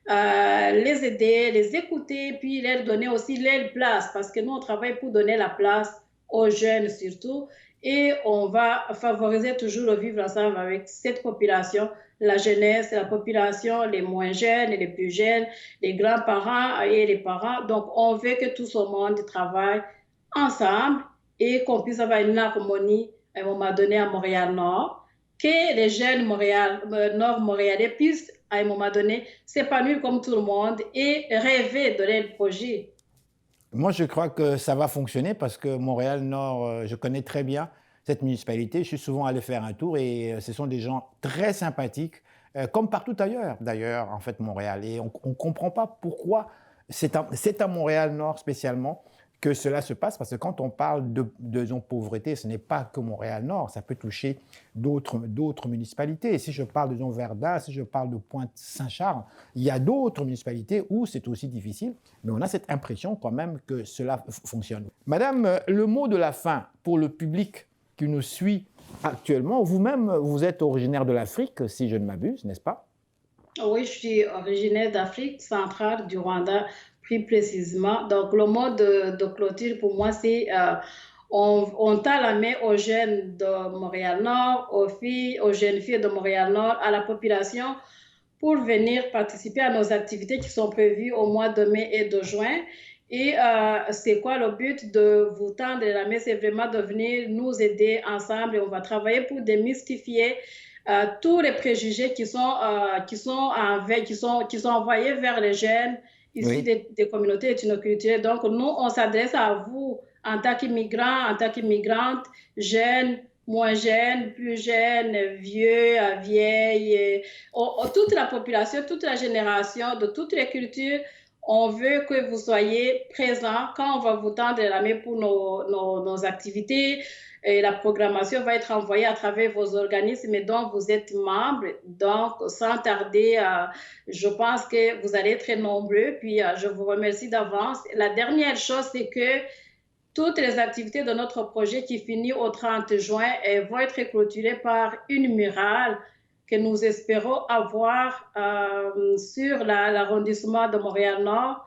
les aider, les écouter, puis leur donner aussi leur place. Parce que nous, on travaille pour donner la place aux jeunes surtout. Et on va favoriser toujours le vivre ensemble avec cette population, la jeunesse, la population, les moins jeunes et les plus jeunes, les grands-parents et les parents. Donc, on veut que tout ce monde travaille ensemble et qu'on puisse avoir une harmonie à un moment donné à Montréal-Nord, que les jeunes nord-montréalais puissent à un moment donné s'épanouir comme tout le monde et rêver de leur projet. Moi, je crois que ça va fonctionner parce que Montréal-Nord, je connais très bien cette municipalité. Je suis souvent allé faire un tour et ce sont des gens très sympathiques, comme partout ailleurs, d'ailleurs, en fait, Montréal. Et on ne comprend pas pourquoi c'est à Montréal-Nord spécialement que cela se passe, parce que quand on parle de pauvreté, ce n'est pas que Montréal-Nord, ça peut toucher d'autres municipalités. Et si je parle de Verdun, si je parle de Pointe-Saint-Charles, il y a d'autres municipalités où c'est aussi difficile, mais on a cette impression quand même que cela fonctionne. Madame, le mot de la fin pour le public qui nous suit actuellement, vous-même, vous êtes originaire de l'Afrique, si je ne m'abuse, n'est-ce pas? Oui, je suis originaire d'Afrique centrale, du Rwanda, plus précisément. Donc, le mot de clôture pour moi, c'est on tend la main aux jeunes de Montréal-Nord, aux jeunes filles de Montréal-Nord, à la population pour venir participer à nos activités qui sont prévues au mois de mai et de juin. Et c'est quoi le but de vous tendre la main? C'est vraiment de venir nous aider ensemble et on va travailler pour démystifier tous les préjugés qui sont envoyés vers les jeunes issus des communautés ethnoculturelles. Donc, nous, on s'adresse à vous en tant qu'immigrants, en tant qu'immigrante, jeunes, moins jeunes, plus jeunes, vieux, vieilles, toute la population, toute la génération, de toutes les cultures. On veut que vous soyez présents quand on va vous tendre la main pour nos activités. Et la programmation va être envoyée à travers vos organismes dont vous êtes membres. Donc, sans tarder, je pense que vous allez être nombreux. Puis, je vous remercie d'avance. La dernière chose, c'est que toutes les activités de notre projet qui finit au 30 juin vont être clôturées par une murale que nous espérons avoir sur l'arrondissement de Montréal-Nord.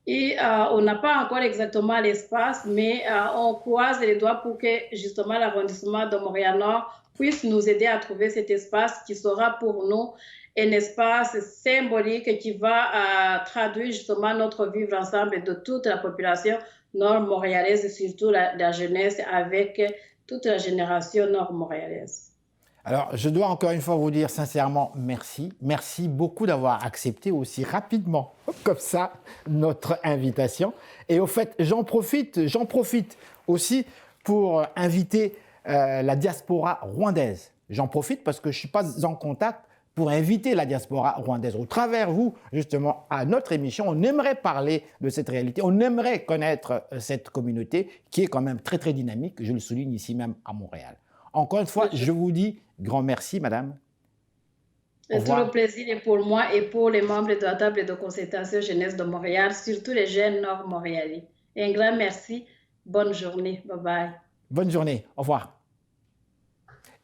Et on n'a pas encore exactement l'espace, mais on croise les doigts pour que justement l'arrondissement de Montréal-Nord puisse nous aider à trouver cet espace qui sera pour nous un espace symbolique qui va traduire justement notre vivre ensemble de toute la population nord-montréalaise et surtout la jeunesse avec toute la génération nord-montréalaise. Alors, je dois encore une fois vous dire sincèrement merci. Merci beaucoup d'avoir accepté aussi rapidement, comme ça, notre invitation. Et au fait, j'en profite aussi pour inviter la diaspora rwandaise. J'en profite parce que je ne suis pas en contact pour inviter la diaspora rwandaise. Au travers vous, justement, à notre émission, on aimerait parler de cette réalité, on aimerait connaître cette communauté qui est quand même très, très dynamique, je le souligne ici même à Montréal. Encore une fois, je vous dis grand merci, madame. Tout le plaisir est pour moi et pour les membres de la table de concertation jeunesse de Montréal, surtout les jeunes nord-montréalais. Et un grand merci. Bonne journée. Bye-bye. Bonne journée. Au revoir.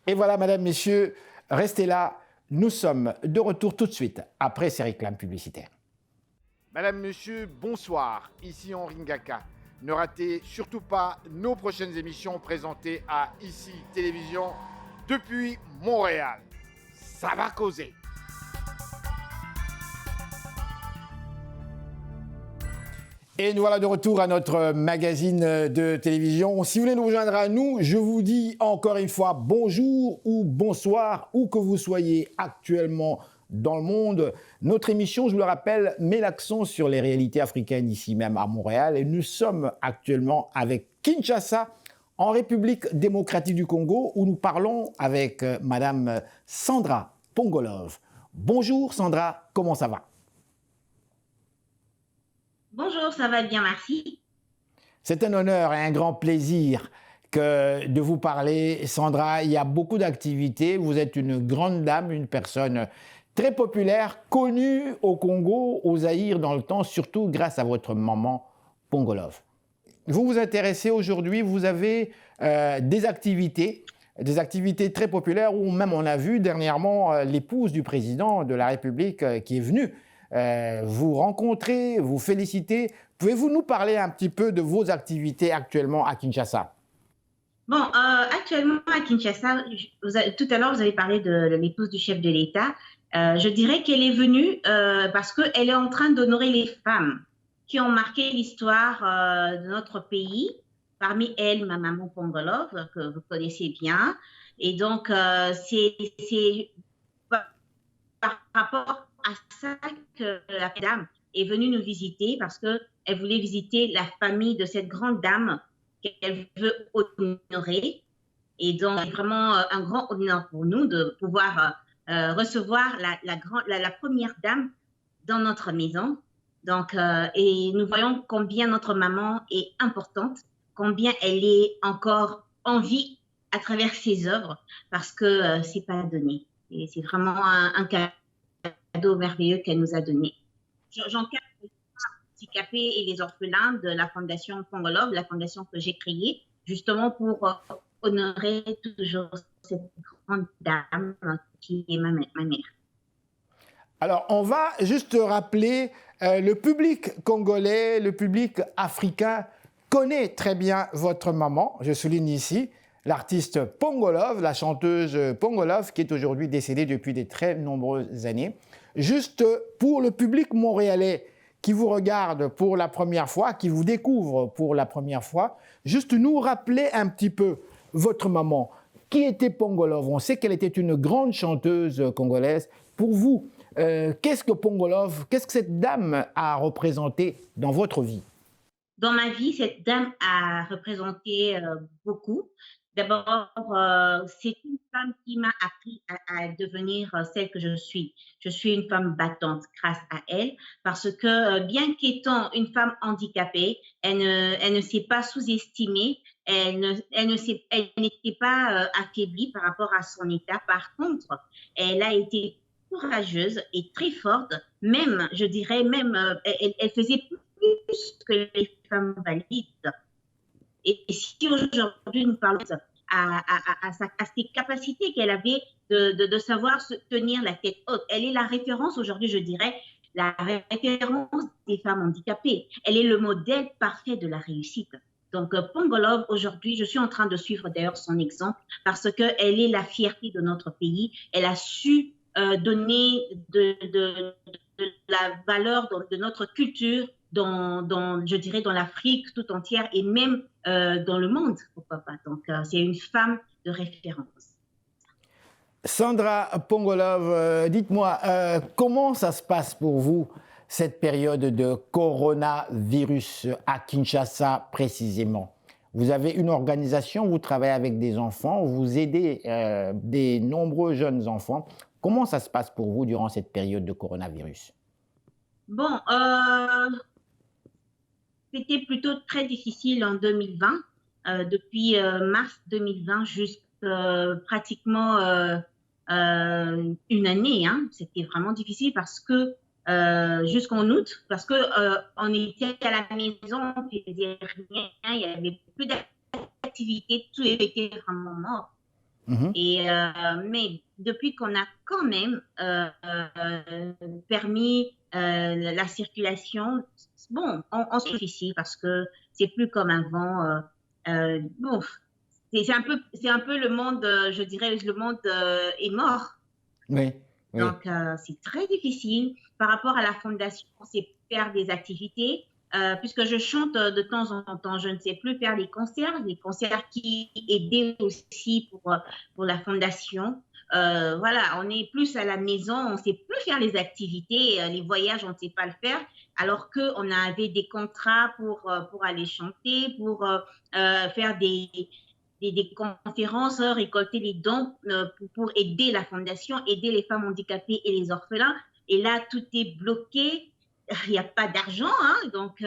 Et voilà, madame, messieurs, restez là. Nous sommes de retour tout de suite après ces réclames publicitaires. Madame, monsieur, bonsoir. Ici Henri Ngaka. Ne ratez surtout pas nos prochaines émissions présentées à ICI Télévision depuis Montréal. Ça va causer. Et nous voilà de retour à notre magazine de télévision. Si vous voulez nous rejoindre à nous, je vous dis encore une fois bonjour ou bonsoir, où que vous soyez actuellement dans le monde. Notre émission, je vous le rappelle, met l'accent sur les réalités africaines ici même à Montréal. Et nous sommes actuellement avec Kinshasa, en République démocratique du Congo, où nous parlons avec Madame Sandra Pongolov. Bonjour Sandra, comment ça va? Bonjour, ça va bien, merci. C'est un honneur et un grand plaisir de vous parler. Sandra, il y a beaucoup d'activités. Vous êtes une grande dame, une personne très populaire, connue au Congo, au Zaïre dans le temps, surtout grâce à votre maman Pongolov. Vous vous intéressez aujourd'hui, vous avez des activités très populaires où même on a vu dernièrement l'épouse du président de la République qui est venue vous rencontrer, vous féliciter. Pouvez-vous nous parler un petit peu de vos activités actuellement à Kinshasa? Bon, actuellement à Kinshasa, tout à l'heure vous avez parlé de l'épouse du chef de l'État. Je dirais qu'elle est venue parce qu'elle est en train d'honorer les femmes qui ont marqué l'histoire de notre pays. Parmi elles, ma maman Pongolov, que vous connaissez bien. Et donc, c'est par rapport à ça que la dame est venue nous visiter parce qu'elle voulait visiter la famille de cette grande dame qu'elle veut honorer. Et donc, c'est vraiment un grand honneur pour nous de pouvoir recevoir la première dame dans notre maison. Donc, et nous voyons combien notre maman est importante, combien elle est encore en vie à travers ses œuvres, parce que c'est pas donné. Et c'est vraiment un cadeau merveilleux qu'elle nous a donné. J'encadre les handicapés et les orphelins de la Fondation Pongolov, la fondation que j'ai créée, justement pour honorer toujours cette grande dame qui est ma mère. Alors, on va juste rappeler, le public congolais, le public africain connaît très bien votre maman, je souligne ici, l'artiste Pongolov, la chanteuse Pongolov, qui est aujourd'hui décédée depuis de très nombreuses années. Juste pour le public montréalais qui vous regarde pour la première fois, qui vous découvre pour la première fois, juste nous rappeler un petit peu votre maman. Qui était Pongolov? On sait qu'elle était une grande chanteuse congolaise. Pour vous, Qu'est-ce que Pongolov, qu'est-ce que cette dame a représenté dans votre vie? Dans ma vie, cette dame a représenté beaucoup. D'abord, c'est une femme qui m'a appris à devenir celle que je suis. Je suis une femme battante grâce à elle, parce que bien qu'étant une femme handicapée, elle ne s'est pas sous-estimée, elle n'était pas affaiblie par rapport à son état. Par contre, elle a été courageuse et très forte, même, je dirais, même, elle faisait plus que les femmes valides. Et si aujourd'hui nous parlons à ses capacités qu'elle avait de savoir se tenir la tête haute, elle est la référence aujourd'hui, je dirais, la référence des femmes handicapées. Elle est le modèle parfait de la réussite. Donc, Pongolov, aujourd'hui, je suis en train de suivre d'ailleurs son exemple parce qu'elle est la fierté de notre pays. Elle a su donner de la valeur de notre culture je dirais, dans l'Afrique tout entière et même dans le monde, pourquoi pas. Donc, c'est une femme de référence. Sandra Pongolov, dites-moi, comment ça se passe pour vous, cette période de coronavirus à Kinshasa précisément? Vous avez une organisation, vous travaillez avec des enfants, vous aidez des nombreux jeunes enfants. Comment ça se passe pour vous durant cette période de coronavirus? Bon, c'était plutôt très difficile en 2020, depuis mars 2020 jusqu'à pratiquement une année. Hein. C'était vraiment difficile parce que jusqu'en août, parce que on était à la maison, on ne faisait rien, il n'y avait plus d'activité, tout était vraiment mort. Et, mais depuis qu'on a quand même permis la circulation, bon, on se difficile parce que c'est plus comme avant. Bon, c'est un peu le monde, je dirais, le monde est mort. Oui. Oui. Donc, c'est très difficile. Par rapport à la fondation, c'est faire des activités. Puisque je chante de temps en temps, je ne sais plus faire les concerts qui aidaient aussi pour la fondation. Voilà, on est plus à la maison, on ne sait plus faire les activités, les voyages, on ne sait pas le faire, alors qu'on avait des contrats pour aller chanter, pour faire des conférences, récolter les dons pour aider la fondation, aider les femmes handicapées et les orphelins. Et là, tout est bloqué. Il n'y a pas d'argent, hein, donc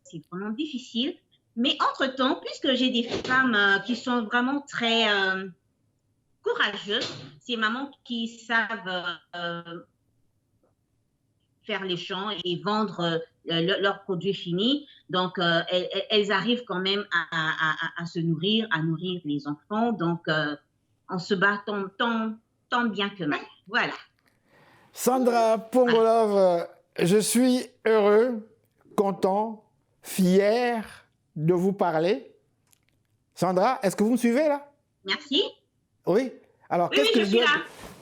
c'est vraiment difficile. Mais entre-temps, puisque j'ai des femmes qui sont vraiment très courageuses, ces mamans qui savent faire les champs et vendre leurs produits finis, donc elles arrivent quand même à se nourrir, à nourrir les enfants. Donc, on se bat tant bien que mal. Voilà. Sandra Pongolov, je suis heureux, content, fier de vous parler. Sandra, est-ce que vous me suivez là? Merci. Oui. Alors, oui,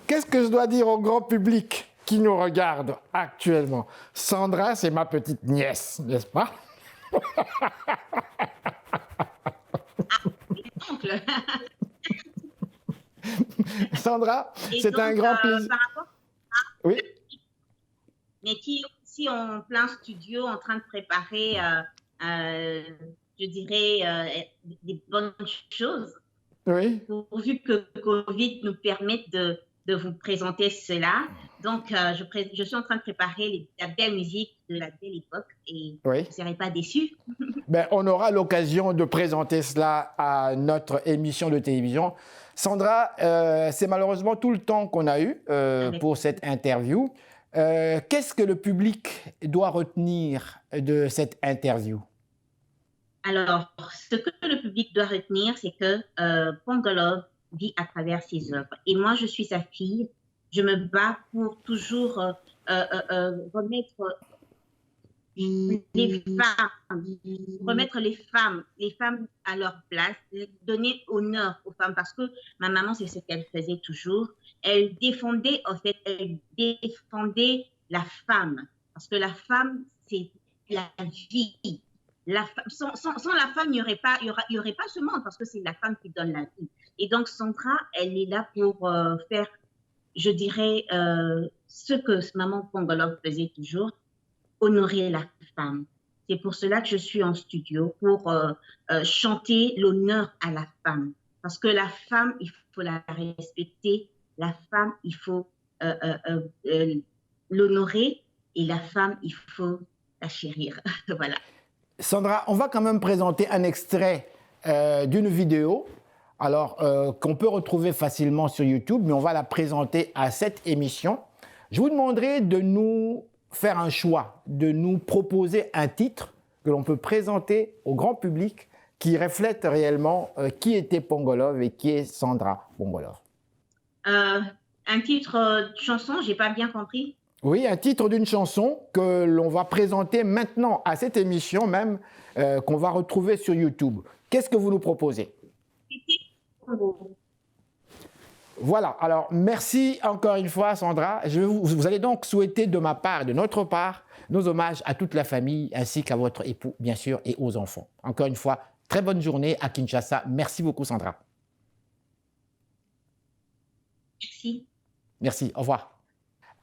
qu'est-ce que je dois dire au grand public qui nous regarde actuellement? Sandra, c'est ma petite nièce, n'est-ce pas? Sandra, c'est un grand plaisir. Oui. Mais qui aussi en plein studio en train de préparer, je dirais, des bonnes choses. Oui. Pourvu que Covid nous permette de vous présenter cela. Donc, je suis en train de préparer la belle musique de la belle époque et oui. vous ne serez pas déçus. Ben, on aura l'occasion de présenter cela à notre émission de télévision. Sandra, c'est malheureusement tout le temps qu'on a eu pour cette interview. Qu'est-ce que le public doit retenir de cette interview? Alors, ce que le public doit retenir, c'est que Pongolov vit à travers ses œuvres. Et moi, je suis sa fille. Je me bats pour toujours remettre les femmes à leur place, donner honneur aux femmes, parce que ma maman, c'est ce qu'elle faisait toujours. Elle défendait la femme, parce que la femme, c'est la vie. Sans la femme, il n'y aurait pas ce monde, parce que c'est la femme qui donne la vie. Et donc, Sandra, elle est là pour faire je dirais ce que Maman Pongolov faisait toujours, honorer la femme. C'est pour cela que je suis en studio, pour chanter l'honneur à la femme. Parce que la femme, il faut la respecter. La femme, il faut l'honorer. Et la femme, il faut la chérir. Voilà. Sandra, on va quand même présenter un extrait d'une vidéo, alors qu'on peut retrouver facilement sur YouTube, mais on va la présenter à cette émission. Je vous demanderai de nous faire un choix, de nous proposer un titre que l'on peut présenter au grand public qui reflète réellement qui était Pongolov et qui est Sandra Pongolov. Un titre de chanson, j'ai pas bien compris. Oui, un titre d'une chanson que l'on va présenter maintenant à cette émission même, qu'on va retrouver sur YouTube. Qu'est-ce que vous nous proposez? Voilà, alors merci encore une fois Sandra. Vous allez donc souhaiter de ma part et de notre part nos hommages à toute la famille ainsi qu'à votre époux bien sûr et aux enfants. Encore une fois, très bonne journée à Kinshasa. Merci beaucoup Sandra. Merci. Merci, au revoir.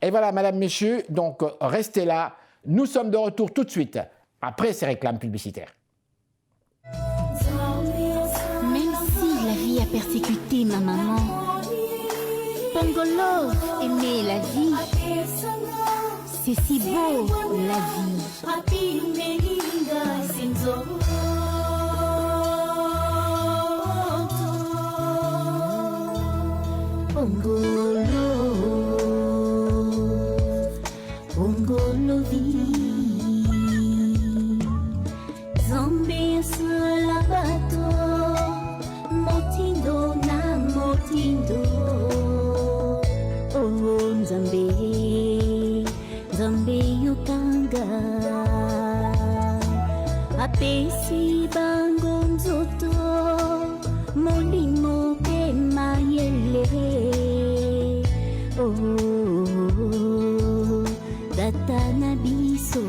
Et voilà madame, messieurs, donc restez là. Nous sommes de retour tout de suite après ces réclames publicitaires. Même si la vie a persécuté ma maman, Pongolov aimait la vie. C'est si beau, la vie. Pongolov, Zambé la bato, motindo na motindo. Oh Zambé, Zambé yukanga, apesi bango nzoto, molimo ke mayele. Oh data na biso.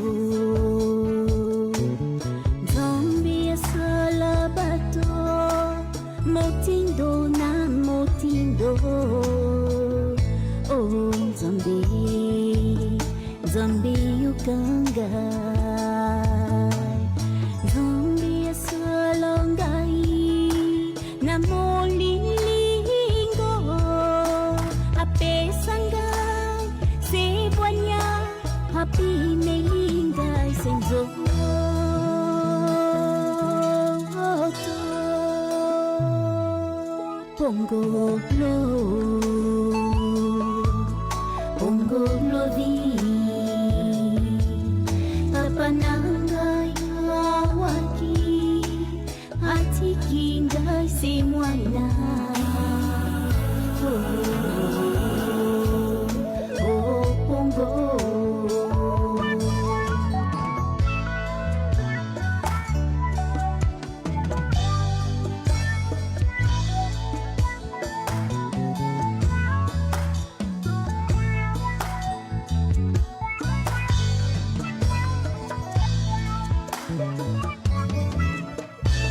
Motindo na motindo, oh Zambé, Zambé yukanga, Zambé salongai na molilingo, apesangai se boanya, happy melingai senzo. Pongolov, Pongolovi, apanangai awaki, atikingai se mwana. Oh, Pongo.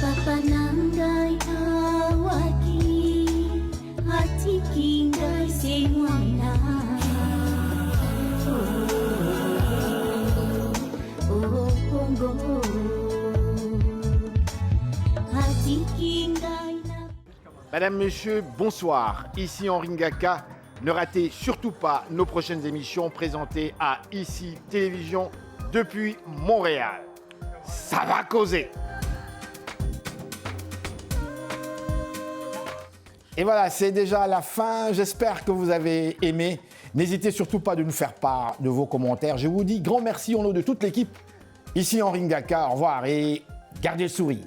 Papanangai awaki, atikingai se mwana. Oh, Pongo, atikingai na. Madame, Messieurs, bonsoir. Ici Henri Ngaka. Ne ratez surtout pas nos prochaines émissions présentées à ICI Télévision depuis Montréal. Ça va causer. Et voilà, c'est déjà la fin. J'espère que vous avez aimé. N'hésitez surtout pas de nous faire part de vos commentaires. Je vous dis grand merci au nom de toute l'équipe. Ici Henri Ngaka. Au revoir et gardez le sourire.